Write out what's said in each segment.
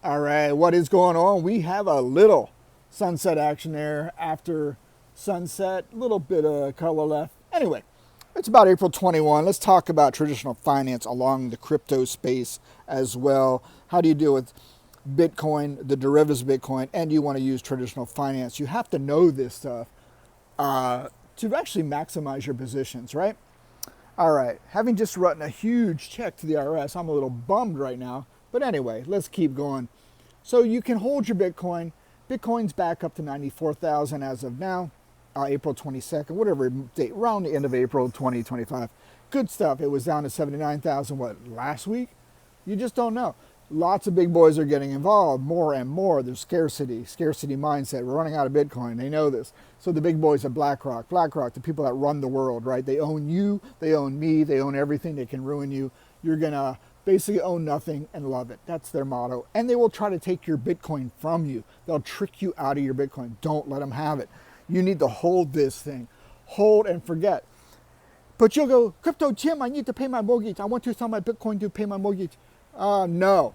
All right, what is going on? We have a little sunset action there after sunset, a little bit of color left. Anyway, it's about April 21. Let's talk about traditional finance along the crypto space as well. How do you deal with Bitcoin, the derivatives of Bitcoin, and you want to use traditional finance? You have to know this stuff to actually maximize your positions, right? All right, having just written a huge check to the IRS, I'm a little bummed right now. But anyway, let's keep going. So you can hold your Bitcoin. Bitcoin's back up to 94,000 as of now, April 22nd, whatever date, around the end of April 2025. Good stuff. It was down to 79,000, last week? You just don't know. Lots of big boys are getting involved more and more. There's scarcity mindset. We're running out of Bitcoin. They know this. So the big boys at BlackRock, the people that run the world, right? They own you, they own me, they own everything. They can ruin you. You're going to basically own nothing and love it. That's their motto. And they will try to take your Bitcoin from you. They'll trick you out of your Bitcoin. Don't let them have it. You need to hold this thing. Hold and forget. But you'll go, Crypto Jim, I need to pay my mortgage. I want to sell my Bitcoin to pay my mortgage. No.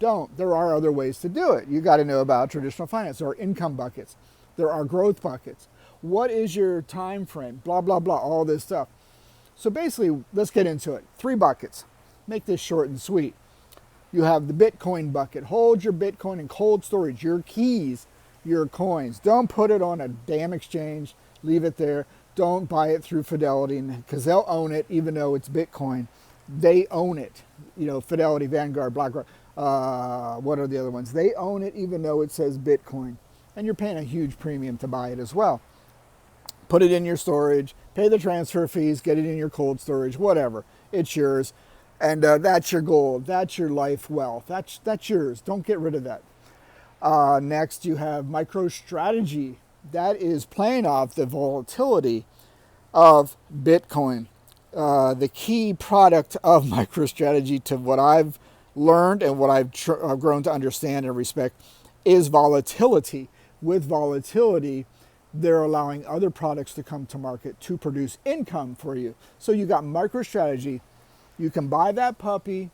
Don't. There are other ways to do it. You got to know about traditional finance. There are income buckets. There are growth buckets. What is your time frame? Blah, blah, blah, all this stuff. So basically, let's get into it. 3 buckets. Make this short and sweet. You have the Bitcoin bucket. Hold your Bitcoin in cold storage, your keys, your coins. Don't put it on a damn exchange. Leave it there. Don't buy it through Fidelity because they'll own it even though it's Bitcoin. They own it. You know, Fidelity, Vanguard, BlackRock. What are the other ones? They own it even though it says Bitcoin. And you're paying a huge premium to buy it as well. Put it in your storage, pay the transfer fees, get it in your cold storage, whatever. It's yours. And that's your gold. That's your life wealth. That's yours. Don't get rid of that. Next, you have MicroStrategy. That is playing off the volatility of Bitcoin. The key product of MicroStrategy, to what I've learned and what I've grown to understand and respect, is volatility. With volatility, they're allowing other products to come to market to produce income for you. So you got MicroStrategy. You can buy that puppy,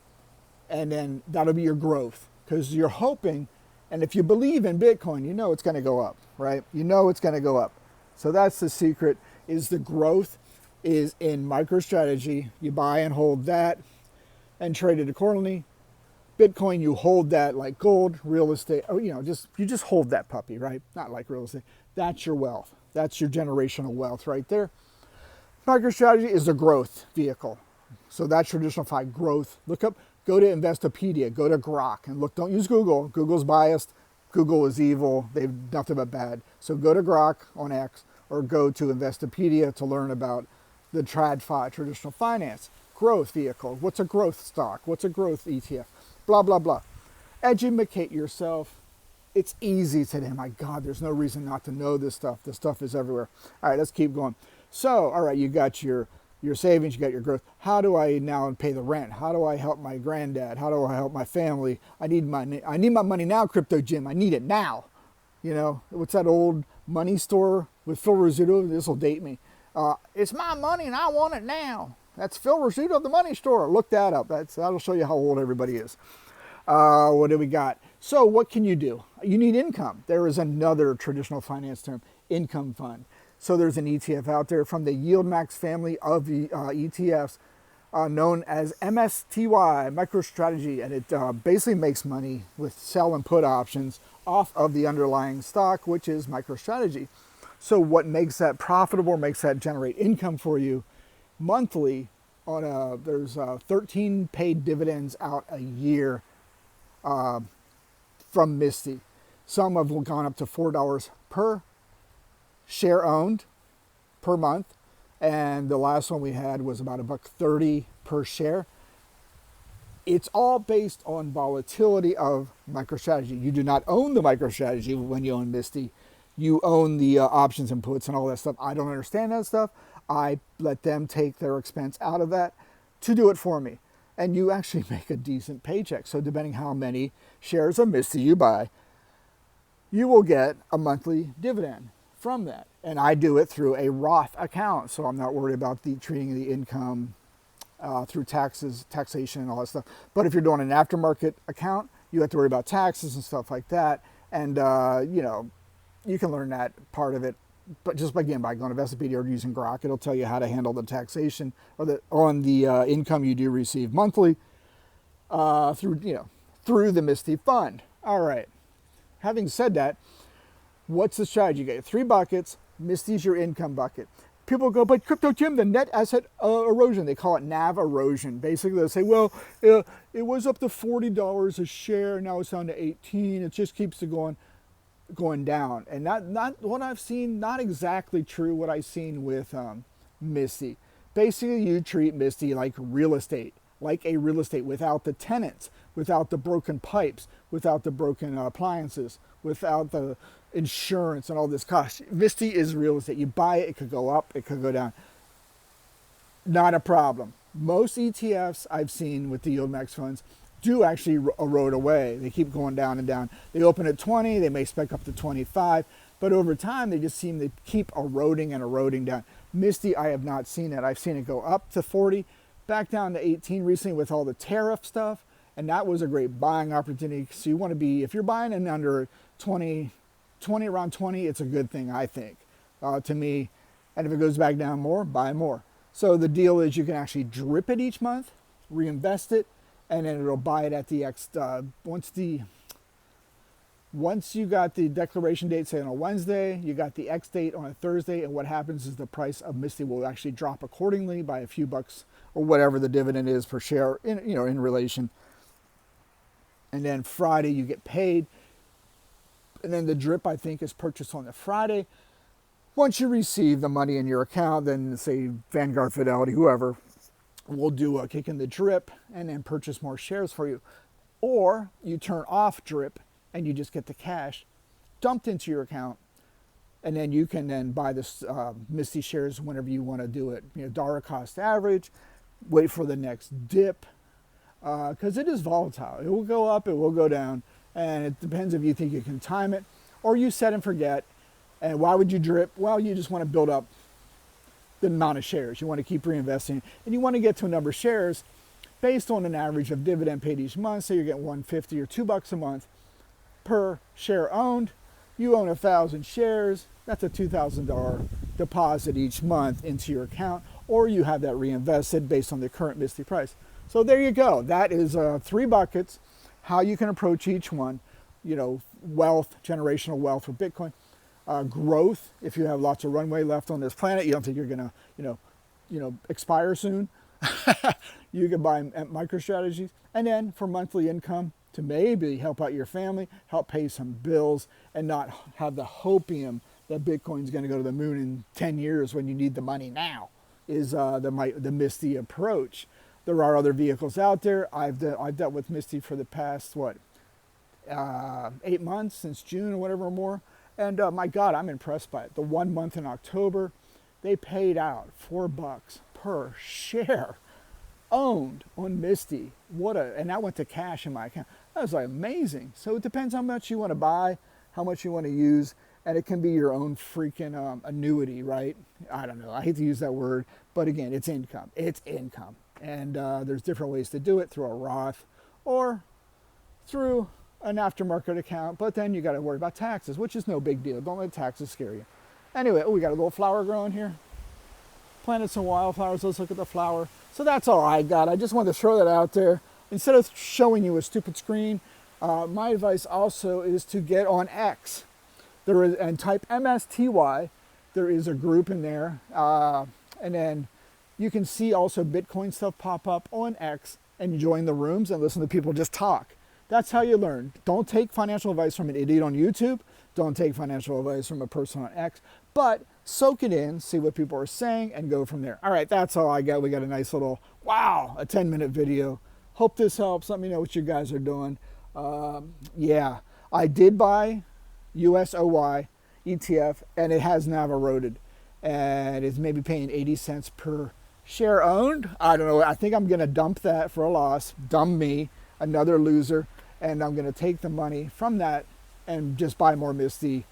and then that'll be your growth because you're hoping, and if you believe in Bitcoin, you know it's going to go up, right? You know it's going to go up. So that's the secret, is the growth is in MicroStrategy. You buy and hold that and trade it accordingly. Bitcoin, you hold that like gold, real estate, or you just hold that puppy, right? Not like real estate. That's your wealth. That's your generational wealth right there. MicroStrategy is the growth vehicle. So that's traditional finance growth. Go to Investopedia, go to Grok, and look. Don't use Google. Google's biased. Google is evil. They've nothing but bad. So go to Grok on X, or go to Investopedia to learn about the TradFi, traditional finance growth vehicle. What's a growth stock? What's a growth ETF? Blah, blah, blah. Educate yourself. It's easy today. My God, there's no reason not to know this stuff. This stuff is everywhere. All right, let's keep going. So, all right, you got your savings, you got your growth. How do I now pay the rent? How do I help my granddad? How do I help my family? I need my money now, Crypto Jim. I need it now. You know, what's that old money store with Phil Rizzuto? This will date me. It's my money and I want it now. That's Phil Rizzuto of the money store. Look that up. That'll show you how old everybody is. What do we got? So what can you do? You need income. There is another traditional finance term, income fund. So there's an ETF out there from the YieldMax family of the ETFs known as MSTY, MicroStrategy, and it basically makes money with sell and put options off of the underlying stock, which is MicroStrategy. So what makes that profitable, makes that generate income for you monthly there's 13 paid dividends out a year from Misty. Some have gone up to $4 per share owned per month, and the last one we had was about $1.30 per share. It's all based on volatility of MicroStrategy. You do not own the MicroStrategy when you own Misty. You own the options and puts and all that stuff. I don't understand that stuff. I let them take their expense out of that to do it for me. And you actually make a decent paycheck. So depending how many shares of Misty you buy, you will get a monthly dividend from that. And I do it through a Roth account, so I'm not worried about treating the income through taxation and all that stuff. But if you're doing an aftermarket account, you have to worry about taxes and stuff like that. And, you know, you can learn that part of it. But just again, by going to Investopedia or using Grok, it'll tell you how to handle the taxation or on the income you do receive monthly through the MSTY fund. All right. Having said that, what's the strategy? You get 3 buckets. MSTY's your income bucket. People go, but Crypto Jim, the net asset erosion, they call it NAV erosion. Basically, they'll say, well, it was up to $40 a share, now it's down to 18. It just keeps it going down. And not what I've seen, not exactly true what I've seen with MSTY. Basically, you treat MSTY like real estate, without the tenants, without the broken pipes, without the broken appliances, without the insurance and all this cost. MSTY is real estate. You buy it, it could go up, it could go down. Not a problem. Most ETFs I've seen with the yield max funds do actually erode away. They keep going down and down. They open at 20, they may spec up to 25, but over time they just seem to keep eroding and eroding down. MSTY, I have not seen that. I've seen it go up to 40, back down to 18 recently with all the tariff stuff, and that was a great buying opportunity. So you want to be, if you're buying in under 20, around 20, it's a good thing, I think, to me. And if it goes back down more, buy more. So the deal is you can actually drip it each month, reinvest it, and then it'll buy it at the once you got the declaration date, say on a Wednesday, you got the X date on a Thursday, and what happens is the price of MSTY will actually drop accordingly by a few bucks or whatever the dividend is per share in relation. And then Friday you get paid. And then the drip, I think, is purchased on the Friday. Once you receive the money in your account, then say Vanguard, Fidelity, whoever, will do a kick in the drip and then purchase more shares for you. Or you turn off drip and you just get the cash dumped into your account. And then you can then buy this MSTY shares whenever you want to do it. Dollar cost average, wait for the next dip. Because it is volatile. It will go up, it will go down. And it depends if you think you can time it or you set and forget. And why would you drip? Well, you just want to build up the amount of shares. You want to keep reinvesting. And you want to get to a number of shares based on an average of dividend paid each month. So you're getting $1.50 or $2 a month per share owned. You own 1,000 shares. That's a $2,000 deposit each month into your account. Or you have that reinvested based on the current MSTY price. So there you go. That is 3 buckets. How you can approach each one, wealth, generational wealth with Bitcoin, growth. If you have lots of runway left on this planet, you don't think you're gonna, expire soon. You can buy MicroStrategies, and then for monthly income to maybe help out your family, help pay some bills, and not have the hopium that Bitcoin's going to go to the moon in 10 years when you need the money now. Is the MSTY approach. There are other vehicles out there. I've dealt with MSTY for the past, 8 months, since June or whatever or more. And my God, I'm impressed by it. The 1 month in October, they paid out $4 per share owned on MSTY. And that went to cash in my account. That was amazing. So it depends how much you want to buy, how much you want to use. And it can be your own freaking annuity, right? I don't know. I hate to use that word. But again, it's income. It's income. And there's different ways to do it, through a Roth or through an aftermarket account. But then you got to worry about taxes, which is no big deal. Don't let taxes scare you. Anyway, we got a little flower growing here. Planted some wildflowers. Let's look at the flower. So that's all I got. I just wanted to throw that out there. Instead of showing you a stupid screen, my advice also is to get on X. And type MSTY. There is a group in there. And then you can see also Bitcoin stuff pop up on X and join the rooms and listen to people just talk. That's how you learn. Don't take financial advice from an idiot on YouTube. Don't take financial advice from a person on X. But soak it in, see what people are saying, and go from there. All right, that's all I got. We got a nice little, a 10-minute video. Hope this helps. Let me know what you guys are doing. Yeah, I did buy USOY ETF, and it has now eroded. And it's maybe paying 80 cents per share owned. I don't know. I think I'm going to dump that for a loss. Dumb me, another loser. And I'm going to take the money from that and just buy more MSTY.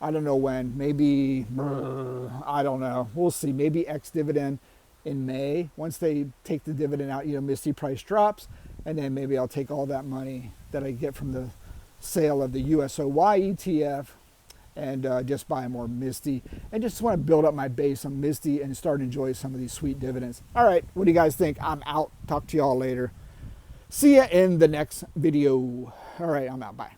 I don't know when. Maybe, I don't know. We'll see. Maybe ex-dividend in May. Once they take the dividend out, MSTY price drops. And then maybe I'll take all that money that I get from the sale of the USOY ETF and just buy more MSTY, and just want to build up my base on MSTY and start enjoying some of these sweet dividends. All right, what do you guys think? I'm out. Talk to y'all later. See ya in the next video. All right, I'm out. Bye.